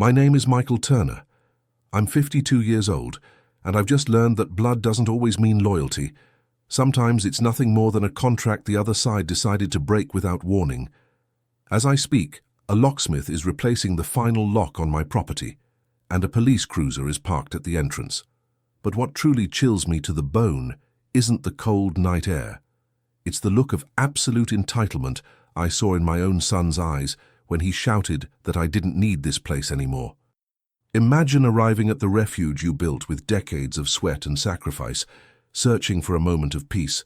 My name is Michael Turner. I'm 52 years old, and I've just learned that blood doesn't always mean loyalty. Sometimes it's nothing more than a contract the other side decided to break without warning. As I speak, a locksmith is replacing the final lock on my property, and a police cruiser is parked at the entrance. But what truly chills me to the bone isn't the cold night air. It's the look of absolute entitlement I saw in my own son's eyes when he shouted that I didn't need this place anymore. Imagine arriving at the refuge you built with decades of sweat and sacrifice, searching for a moment of peace,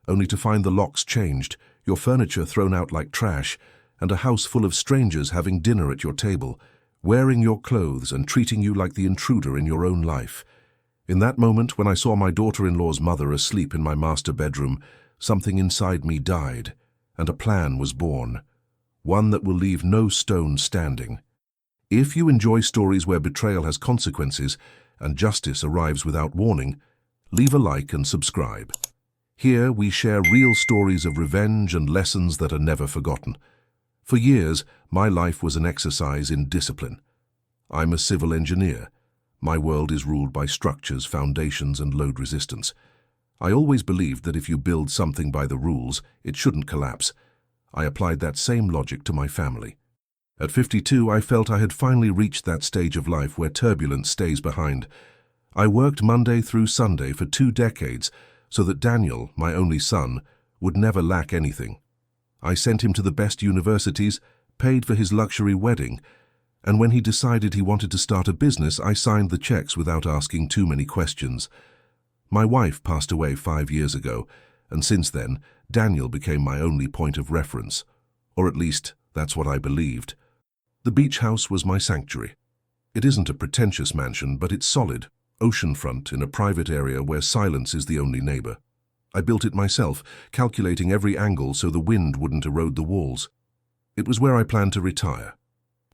only to find the locks changed, your furniture thrown out like trash, and a house full of strangers having dinner at your table, wearing your clothes and treating you like the intruder in your own life. In that moment, when I saw my daughter-in-law's mother asleep in my master bedroom, something inside me died, and a plan was born, one that will leave no stone standing. If you enjoy stories where betrayal has consequences and justice arrives without warning, leave a like and subscribe. Here we share real stories of revenge and lessons that are never forgotten. For years, my life was an exercise in discipline. I'm a civil engineer. My world is ruled by structures, foundations, and load resistance. I always believed that if you build something by the rules, it shouldn't collapse. I applied that same logic to my family. At 52, I felt I had finally reached that stage of life where turbulence stays behind. I worked Monday through Sunday for 2 decades so that Daniel, my only son, would never lack anything. I sent him to the best universities, paid for his luxury wedding, and when he decided he wanted to start a business, I signed the checks without asking too many questions. My wife passed away 5 years ago, and since then, Daniel became my only point of reference. Or at least, that's what I believed. The beach house was my sanctuary. It isn't a pretentious mansion, but it's solid, oceanfront in a private area where silence is the only neighbor. I built it myself, calculating every angle so the wind wouldn't erode the walls. It was where I planned to retire.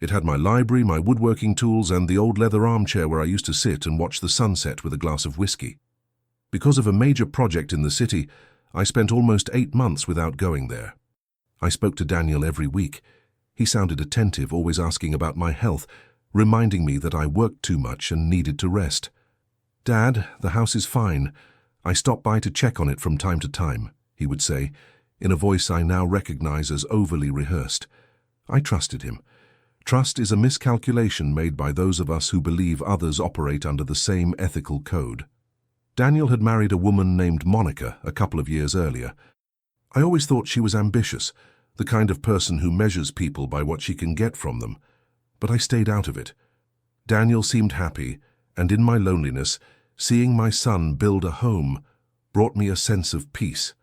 It had my library, my woodworking tools, and the old leather armchair where I used to sit and watch the sunset with a glass of whiskey. Because of a major project in the city, I spent almost 8 months without going there. I spoke to Daniel every week. He sounded attentive, always asking about my health, reminding me that I worked too much and needed to rest. "Dad, the house is fine. I stop by to check on it from time to time," he would say, in a voice I now recognize as overly rehearsed. I trusted him. Trust is a miscalculation made by those of us who believe others operate under the same ethical code. Daniel had married a woman named Monica a couple of years earlier. I always thought she was ambitious, the kind of person who measures people by what she can get from them, but I stayed out of it. Daniel seemed happy, and in my loneliness, seeing my son build a home brought me a sense of peace.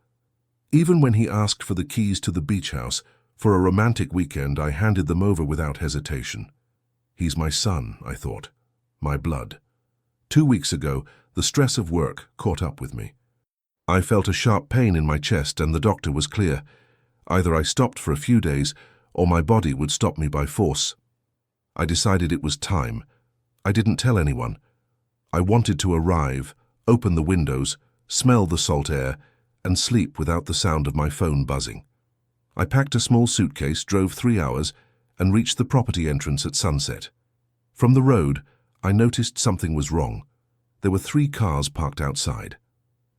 Even when he asked for the keys to the beach house, for a romantic weekend, I handed them over without hesitation. He's my son, I thought, my blood. 2 weeks ago, the stress of work caught up with me. I felt a sharp pain in my chest, and the doctor was clear. Either I stopped for a few days, or my body would stop me by force. I decided it was time. I didn't tell anyone. I wanted to arrive, open the windows, smell the salt air, and sleep without the sound of my phone buzzing. I packed a small suitcase, drove 3 hours, and reached the property entrance at sunset. From the road, I noticed something was wrong. There were 3 cars parked outside.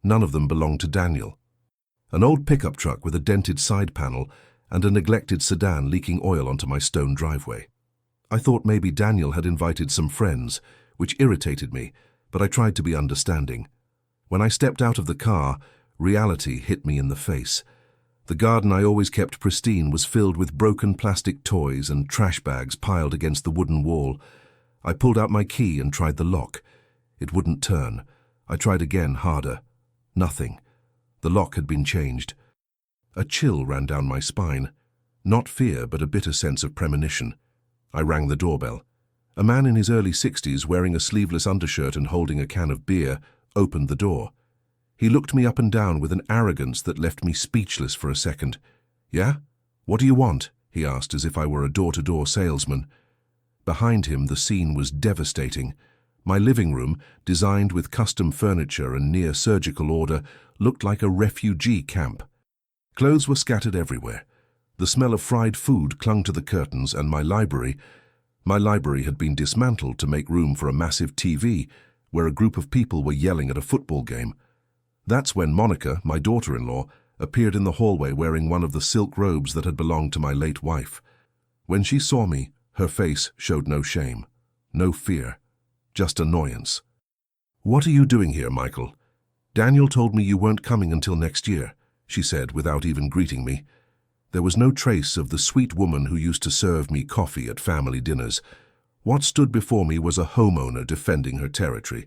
None of them belonged to Daniel. An old pickup truck with a dented side panel and a neglected sedan leaking oil onto my stone driveway. I thought maybe Daniel had invited some friends, which irritated me, but I tried to be understanding. When I stepped out of the car, reality hit me in the face. The garden I always kept pristine was filled with broken plastic toys and trash bags piled against the wooden wall. I pulled out my key and tried the lock. It wouldn't turn. I tried again, harder. Nothing. The lock had been changed. A chill ran down my spine. Not fear, but a bitter sense of premonition. I rang the doorbell. A man in his early 60s, wearing a sleeveless undershirt and holding a can of beer, opened the door. He looked me up and down with an arrogance that left me speechless for a second. "Yeah? What do you want?" he asked, as if I were a door-to-door salesman. Behind him, the scene was devastating. My living room, designed with custom furniture and near surgical order, looked like a refugee camp. Clothes were scattered everywhere. The smell of fried food clung to the curtains, and my library, My library had been dismantled to make room for a massive TV where a group of people were yelling at a football game. That's when Monica, my daughter-in-law, appeared in the hallway wearing one of the silk robes that had belonged to my late wife. When she saw me, her face showed no shame, no fear, just annoyance. "What are you doing here, Michael? Daniel told me you weren't coming until next year," she said without even greeting me. There was no trace of the sweet woman who used to serve me coffee at family dinners. What stood before me was a homeowner defending her territory.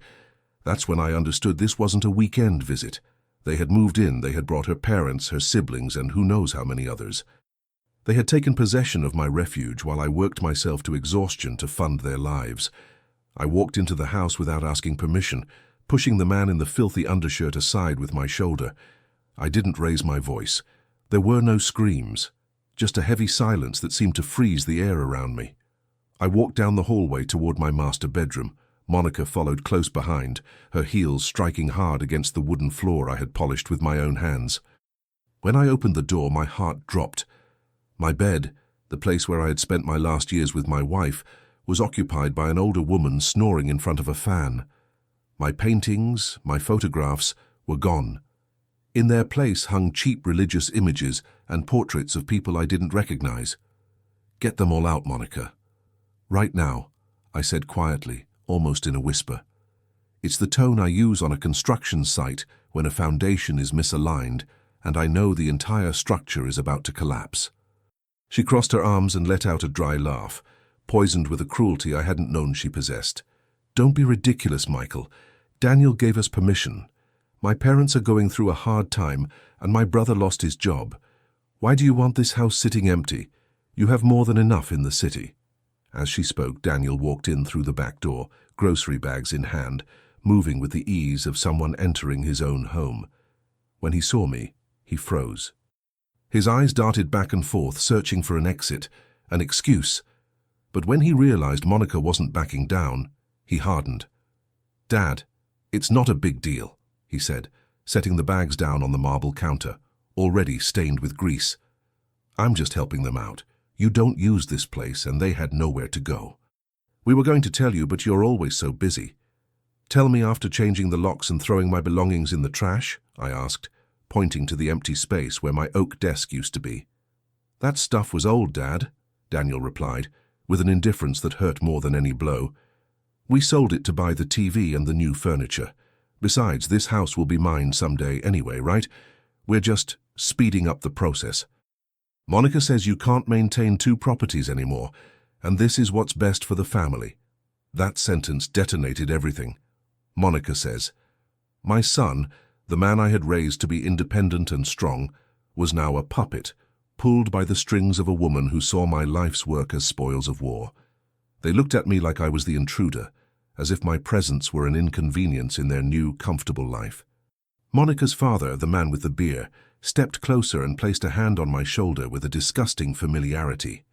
That's when I understood this wasn't a weekend visit. They had moved in, they had brought her parents, her siblings, and who knows how many others. They had taken possession of my refuge while I worked myself to exhaustion to fund their lives. I walked into the house without asking permission, pushing the man in the filthy undershirt aside with my shoulder. I didn't raise my voice. There were no screams, just a heavy silence that seemed to freeze the air around me. I walked down the hallway toward my master bedroom. Monica followed close behind, her heels striking hard against the wooden floor I had polished with my own hands. When I opened the door, my heart dropped. My bed, the place where I had spent my last years with my wife, was occupied by an older woman snoring in front of a fan. My paintings, my photographs, were gone. In their place hung cheap religious images and portraits of people I didn't recognize. "Get them all out, Monica." "Right now," I said quietly, almost in a whisper. It's the tone I use on a construction site when a foundation is misaligned and I know the entire structure is about to collapse. She crossed her arms and let out a dry laugh, poisoned with a cruelty I hadn't known she possessed. "Don't be ridiculous, Michael. Daniel gave us permission. My parents are going through a hard time and my brother lost his job. Why do you want this house sitting empty? You have more than enough in the city." As she spoke, Daniel walked in through the back door, grocery bags in hand, moving with the ease of someone entering his own home. When he saw me, he froze. His eyes darted back and forth, searching for an exit, an excuse. But when he realized Monica wasn't backing down, he hardened. "Dad, it's not a big deal," he said, setting the bags down on the marble counter, already stained with grease. "I'm just helping them out. You don't use this place, and they had nowhere to go. We were going to tell you, but you're always so busy." "Tell me after changing the locks and throwing my belongings in the trash?" I asked, pointing to the empty space where my oak desk used to be. "That stuff was old, Dad," Daniel replied, with an indifference that hurt more than any blow. "We sold it to buy the TV and the new furniture. Besides, this house will be mine someday anyway, right? We're just speeding up the process. Monica says you can't maintain two properties anymore, and this is what's best for the family." That sentence detonated everything. Monica says, "My son, the man I had raised to be independent and strong, was now a puppet, pulled by the strings of a woman who saw my life's work as spoils of war." They looked at me like I was the intruder, as if my presence were an inconvenience in their new, comfortable life. Monica's father, the man with the beer, stepped closer and placed a hand on my shoulder with a disgusting familiarity.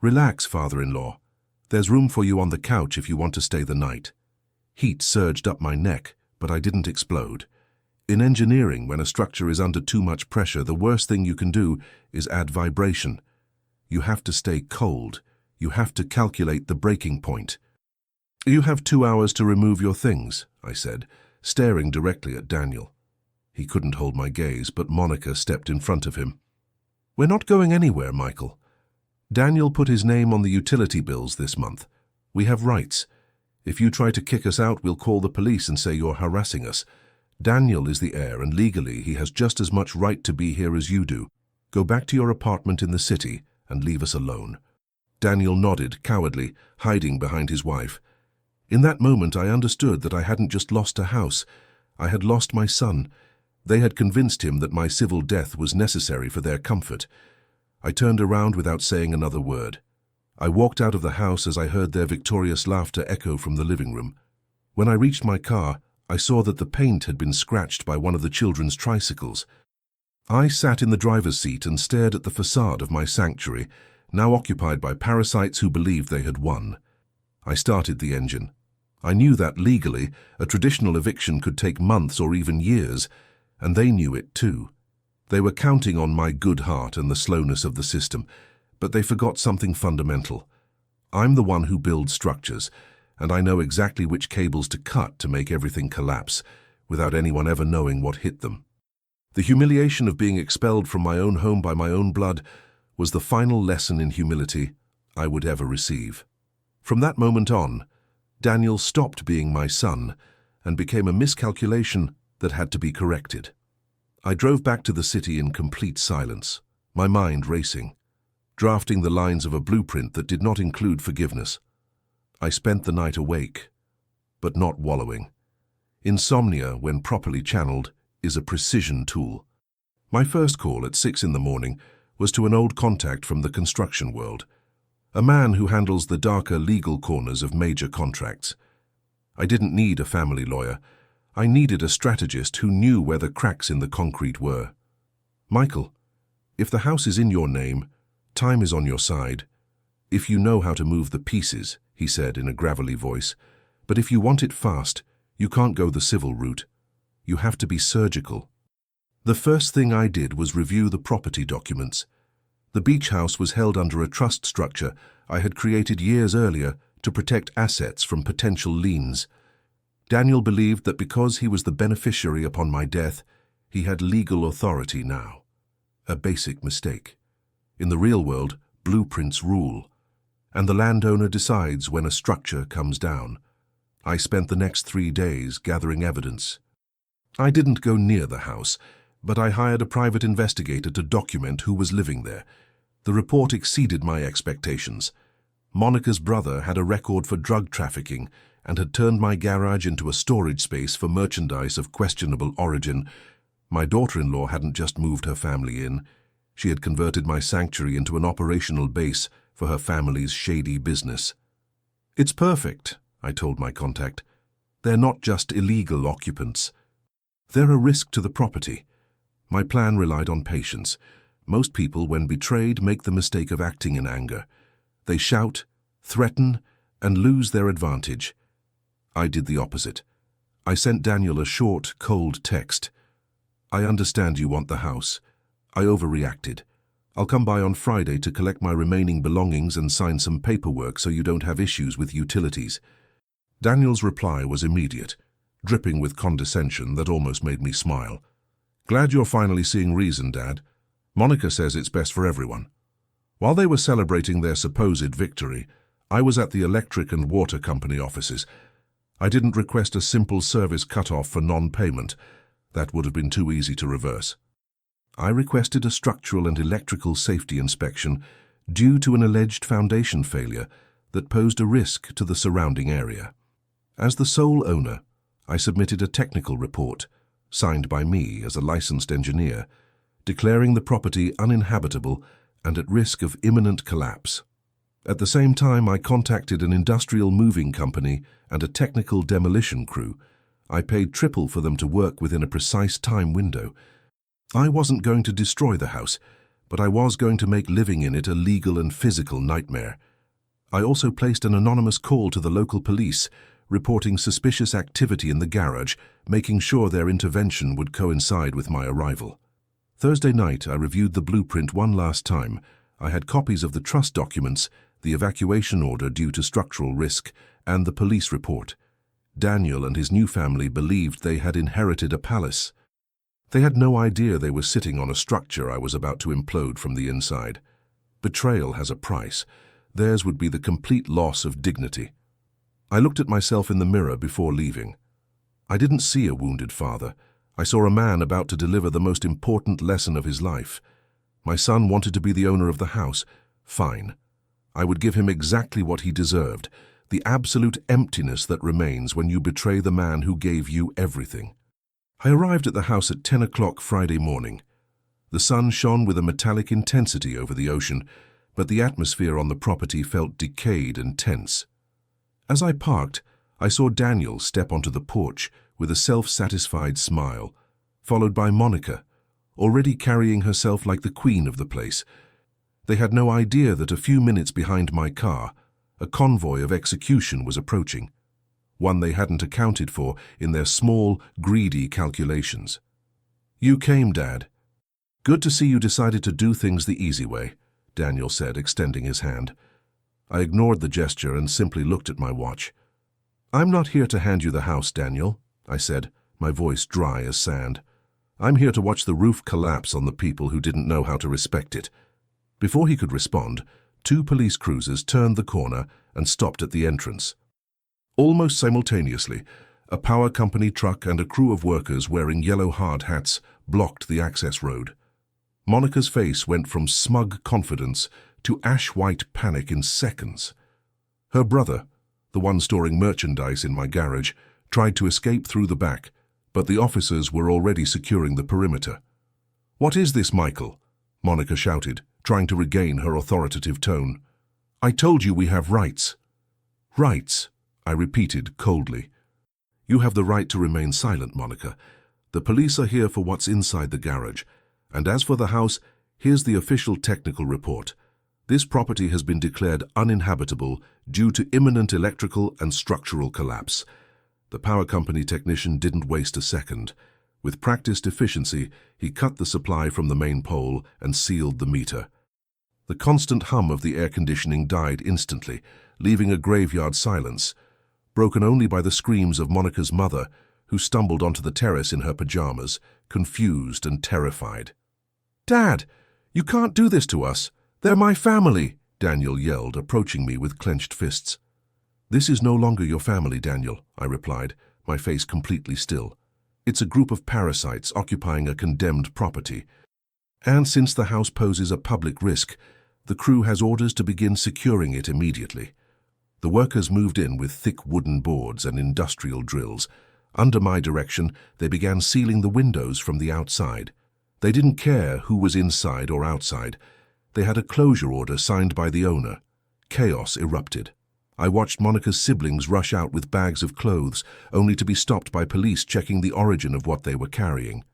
"Relax, father-in-law. There's room for you on the couch if you want to stay the night." Heat surged up my neck, but I didn't explode. In engineering, when a structure is under too much pressure, the worst thing you can do is add vibration. You have to stay cold. You have to calculate the breaking point. "You have 2 hours to remove your things," I said, staring directly at Daniel. He couldn't hold my gaze, but Monica stepped in front of him. "We're not going anywhere, Michael. Daniel put his name on the utility bills this month. We have rights. If you try to kick us out, we'll call the police and say you're harassing us. Daniel is the heir, and legally he has just as much right to be here as you do. Go back to your apartment in the city and leave us alone." Daniel nodded, cowardly, hiding behind his wife. In that moment, I understood that I hadn't just lost a house. I had lost my son. They had convinced him that my civil death was necessary for their comfort. I turned around without saying another word. I walked out of the house as I heard their victorious laughter echo from the living room. When I reached my car, I saw that the paint had been scratched by one of the children's tricycles. I sat in the driver's seat and stared at the facade of my sanctuary, now occupied by parasites who believed they had won. I started the engine. I knew that legally, a traditional eviction could take months or even years, and they knew it too. They were counting on my good heart and the slowness of the system, but they forgot something fundamental. I'm the one who builds structures, and I know exactly which cables to cut to make everything collapse, without anyone ever knowing what hit them. The humiliation of being expelled from my own home by my own blood was the final lesson in humility I would ever receive. From that moment on, Daniel stopped being my son and became a miscalculation that had to be corrected. I drove back to the city in complete silence, my mind racing, drafting the lines of a blueprint that did not include forgiveness. I spent the night awake, but not wallowing. Insomnia, when properly channeled, is a precision tool. My first call at 6 in the morning was to an old contact from the construction world, a man who handles the darker legal corners of major contracts. I didn't need a family lawyer. I needed a strategist who knew where the cracks in the concrete were. "Michael, if the house is in your name, time is on your side. If you know how to move the pieces," he said in a gravelly voice, "but if you want it fast, you can't go the civil route. You have to be surgical." The first thing I did was review the property documents. The beach house was held under a trust structure I had created years earlier to protect assets from potential liens. Daniel believed that because he was the beneficiary upon my death, he had legal authority now. A basic mistake. In the real world, blueprints rule, and the landowner decides when a structure comes down. I spent the next 3 days gathering evidence. I didn't go near the house, but I hired a private investigator to document who was living there. The report exceeded my expectations. Monica's brother had a record for drug trafficking and had turned my garage into a storage space for merchandise of questionable origin. My daughter-in-law hadn't just moved her family in. She had converted my sanctuary into an operational base for her family's shady business. "It's perfect," I told my contact. "They're not just illegal occupants. They're a risk to the property." My plan relied on patience. Most people, when betrayed, make the mistake of acting in anger. They shout, threaten, and lose their advantage. I did the opposite. I sent Daniel a short, cold text. "I understand you want the house. I overreacted. I'll come by on Friday to collect my remaining belongings and sign some paperwork so you don't have issues with utilities." Daniel's reply was immediate, dripping with condescension that almost made me smile. "Glad you're finally seeing reason, Dad. Monica says it's best for everyone." While they were celebrating their supposed victory, I was at the electric and water company offices. I didn't request a simple service cut-off for non-payment. That would have been too easy to reverse. I requested a structural and electrical safety inspection due to an alleged foundation failure that posed a risk to the surrounding area. As the sole owner, I submitted a technical report, signed by me as a licensed engineer, declaring the property uninhabitable and at risk of imminent collapse. At the same time, I contacted an industrial moving company and a technical demolition crew. I paid triple for them to work within a precise time window. I wasn't going to destroy the house, but I was going to make living in it a legal and physical nightmare. I also placed an anonymous call to the local police, reporting suspicious activity in the garage, making sure their intervention would coincide with my arrival. Thursday night, I reviewed the blueprint one last time. I had copies of the trust documents, the evacuation order due to structural risk, and the police report. Daniel and his new family believed they had inherited a palace. They had no idea they were sitting on a structure I was about to implode from the inside. Betrayal has a price. Theirs would be the complete loss of dignity. I looked at myself in the mirror before leaving. I didn't see a wounded father. I saw a man about to deliver the most important lesson of his life. My son wanted to be the owner of the house. Fine. I would give him exactly what he deserved, the absolute emptiness that remains when you betray the man who gave you everything. I arrived at the house at 10 o'clock Friday morning. The sun shone with a metallic intensity over the ocean, but the atmosphere on the property felt decayed and tense. As I parked, I saw Daniel step onto the porch with a self-satisfied smile, followed by Monica, already carrying herself like the queen of the place. They had no idea that a few minutes behind my car, a convoy of execution was approaching, one they hadn't accounted for in their small, greedy calculations. "You came, Dad. Good to see you decided to do things the easy way," Daniel said, extending his hand. I ignored the gesture and simply looked at my watch. "I'm not here to hand you the house, Daniel," I said, my voice dry as sand. "I'm here to watch the roof collapse on the people who didn't know how to respect it." Before he could respond, 2 police cruisers turned the corner and stopped at the entrance. Almost simultaneously, a power company truck and a crew of workers wearing yellow hard hats blocked the access road. Monica's face went from smug confidence to ash-white panic in seconds. Her brother, the one storing merchandise in my garage, tried to escape through the back, but the officers were already securing the perimeter. "What is this, Michael?" Monica shouted, trying to regain her authoritative tone. "I told you we have rights." "Rights," I repeated coldly. "You have the right to remain silent, Monica. The police are here for what's inside the garage. And as for the house, here's the official technical report. This property has been declared uninhabitable due to imminent electrical and structural collapse." The power company technician didn't waste a second. With practiced efficiency, he cut the supply from the main pole and sealed the meter. The constant hum of the air conditioning died instantly, leaving a graveyard silence, broken only by the screams of Monica's mother, who stumbled onto the terrace in her pajamas, confused and terrified. "Dad, you can't do this to us. They're my family," Daniel yelled, approaching me with clenched fists. "This is no longer your family, Daniel," I replied, my face completely still. "It's a group of parasites occupying a condemned property. And since the house poses a public risk, the crew has orders to begin securing it immediately." The workers moved in with thick wooden boards and industrial drills. Under my direction, they began sealing the windows from the outside. They didn't care who was inside or outside. They had a closure order signed by the owner. Chaos erupted. I watched Monica's siblings rush out with bags of clothes, only to be stopped by police checking the origin of what they were carrying.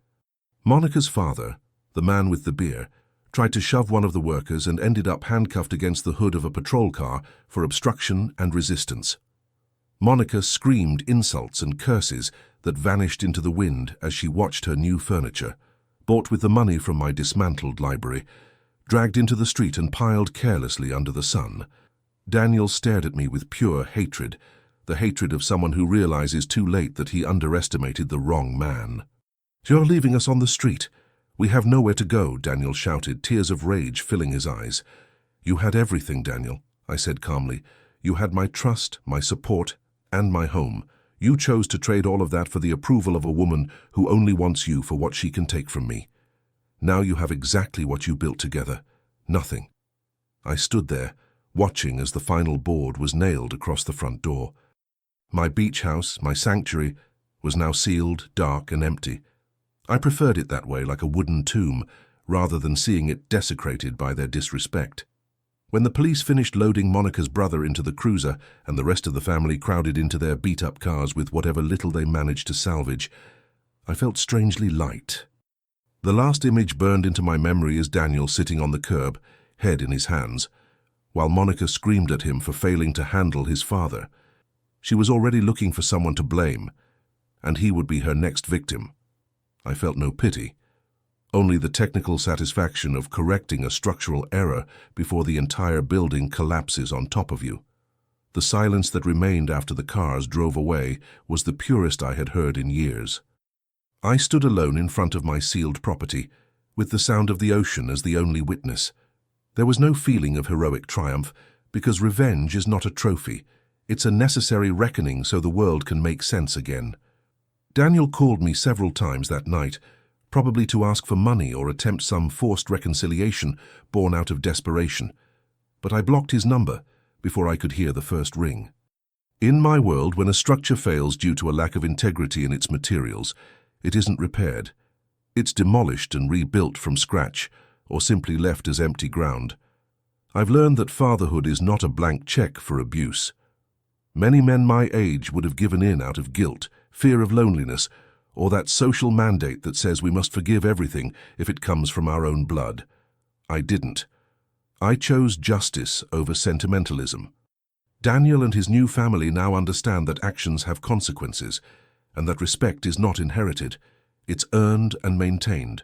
Monica's father, the man with the beer, tried to shove one of the workers and ended up handcuffed against the hood of a patrol car for obstruction and resistance. Monica screamed insults and curses that vanished into the wind as she watched her new furniture, bought with the money from my dismantled library, dragged into the street and piled carelessly under the sun. Daniel stared at me with pure hatred, the hatred of someone who realizes too late that he underestimated the wrong man. "You're leaving us on the street. We have nowhere to go," Daniel shouted, tears of rage filling his eyes. "You had everything, Daniel," I said calmly. "You had my trust, my support, and my home. You chose to trade all of that for the approval of a woman who only wants you for what she can take from me. Now you have exactly what you built together. Nothing." I stood there, watching as the final board was nailed across the front door. My beach house, my sanctuary, was now sealed, dark, and empty. I preferred it that way, like a wooden tomb, rather than seeing it desecrated by their disrespect. When the police finished loading Monica's brother into the cruiser and the rest of the family crowded into their beat-up cars with whatever little they managed to salvage, I felt strangely light. The last image burned into my memory as Daniel sitting on the curb, head in his hands, while Monica screamed at him for failing to handle his father. She was already looking for someone to blame, and he would be her next victim. I felt no pity, only the technical satisfaction of correcting a structural error before the entire building collapses on top of you. The silence that remained after the cars drove away was the purest I had heard in years. I stood alone in front of my sealed property, with the sound of the ocean as the only witness. There was no feeling of heroic triumph, because revenge is not a trophy. It's a necessary reckoning so the world can make sense again. Daniel called me several times that night, probably to ask for money or attempt some forced reconciliation born out of desperation. But I blocked his number before I could hear the first ring. In my world, when a structure fails due to a lack of integrity in its materials, it isn't repaired. It's demolished and rebuilt from scratch, or simply left as empty ground. I've learned that fatherhood is not a blank check for abuse. Many men my age would have given in out of guilt, fear of loneliness, or that social mandate that says we must forgive everything if it comes from our own blood. I didn't. I chose justice over sentimentalism. Daniel and his new family now understand that actions have consequences, and that respect is not inherited. It's earned and maintained.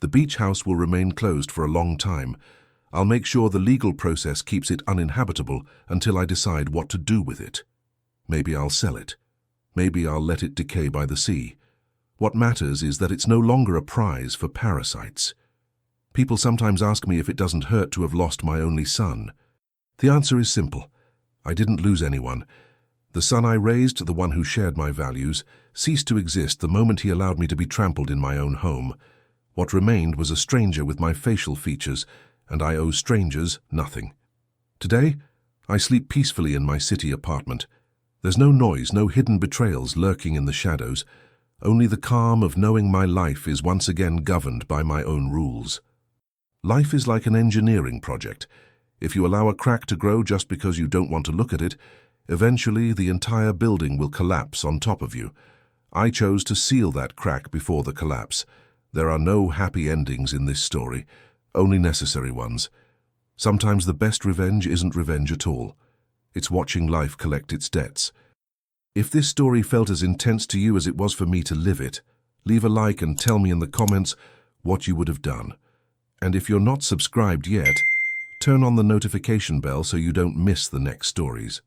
The beach house will remain closed for a long time. I'll make sure the legal process keeps it uninhabitable until I decide what to do with it. Maybe I'll sell it. Maybe I'll let it decay by the sea. What matters is that it's no longer a prize for parasites. People sometimes ask me if it doesn't hurt to have lost my only son. The answer is simple. I didn't lose anyone. The son I raised, the one who shared my values, ceased to exist the moment he allowed me to be trampled in my own home. What remained was a stranger with my facial features, and I owe strangers nothing. Today, I sleep peacefully in my city apartment. There's no noise, no hidden betrayals lurking in the shadows, only the calm of knowing my life is once again governed by my own rules. Life is like an engineering project. If you allow a crack to grow just because you don't want to look at it, eventually the entire building will collapse on top of you. I chose to seal that crack before the collapse. There are no happy endings in this story, only necessary ones. Sometimes the best revenge isn't revenge at all. It's watching life collect its debts. If this story felt as intense to you as it was for me to live it, leave a like and tell me in the comments what you would have done. And if you're not subscribed yet, turn on the notification bell so you don't miss the next stories.